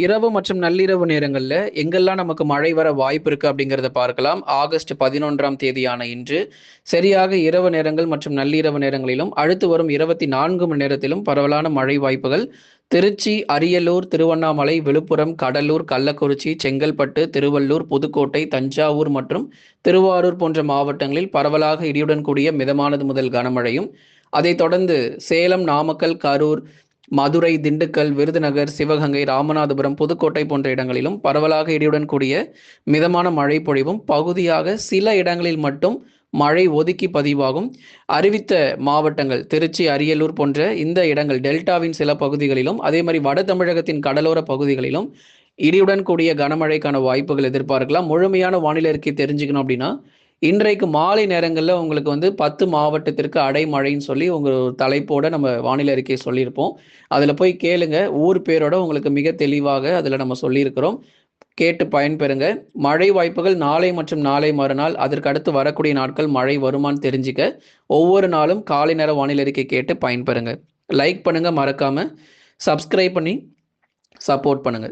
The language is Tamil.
இரவு மற்றும் நள்ளிரவு நேரங்கள்ல எங்கெல்லாம் நமக்கு மழை வர வாய்ப்பு இருக்கு அப்படிங்கிறத பார்க்கலாம். ஆகஸ்ட் 11ஆம் தேதியான இன்று சரியாக இரவு நேரங்கள் மற்றும் நள்ளிரவு நேரங்களிலும் அடுத்து வரும் 24 மணி நேரத்திலும் பரவலான மழை வாய்ப்புகள் திருச்சி, அரியலூர், திருவண்ணாமலை, விழுப்புரம், கடலூர், கள்ளக்குறிச்சி, செங்கல்பட்டு, திருவள்ளூர், புதுக்கோட்டை, தஞ்சாவூர் மற்றும் திருவாரூர் போன்ற மாவட்டங்களில் பரவலாக இடியுடன் கூடிய மிதமானது முதல் கனமழையும், அதைத் தொடர்ந்து சேலம், நாமக்கல், கரூர், மதுரை, திண்டுக்கல், விருதுநகர், சிவகங்கை, ராமநாதபுரம், புதுக்கோட்டை போன்ற இடங்களிலும் பரவலாக இடியுடன் கூடிய மிதமான மழை பொழிவும், பகுதியாக சில இடங்களில் மட்டும் மழை ஒதுக்கி பதிவாகும். அறிவித்த மாவட்டங்கள் திருச்சி, அரியலூர் போன்ற இந்த இடங்கள் டெல்டாவின் சில பகுதிகளிலும், அதே மாதிரி வட தமிழகத்தின் கடலோர பகுதிகளிலும் இடியுடன் கூடிய கனமழைக்கான வாய்ப்புகள் எதிர்பார்க்கலாம். முழுமையான வானிலை அறிக்கை தெரிஞ்சுக்கணும் அப்படின்னா இன்றைக்கு மாலை நேரங்களில் உங்களுக்கு 10 மாவட்டத்திற்கு அடைமழைன்னு சொல்லி உங்கள் தலைப்போட நம்ம வானிலை அறிக்கை சொல்லியிருப்போம். அதில் போய் கேளுங்க. ஊர் பேரோட உங்களுக்கு மிக தெளிவாக அதில் நம்ம சொல்லியிருக்கிறோம். கேட்டு பயன்பெறுங்க. மழை வாய்ப்புகள் நாளை மற்றும் நாளை மறுநாள், அதற்கு அடுத்து வரக்கூடிய நாட்கள் மழை வருமானு தெரிஞ்சுக்க ஒவ்வொரு நாளும் காலை நேர வானிலை அறிக்கை கேட்டு பயன்பெறுங்க. லைக் பண்ணுங்க, மறக்காம சப்ஸ்கிரைப் பண்ணி சப்போர்ட் பண்ணுங்க.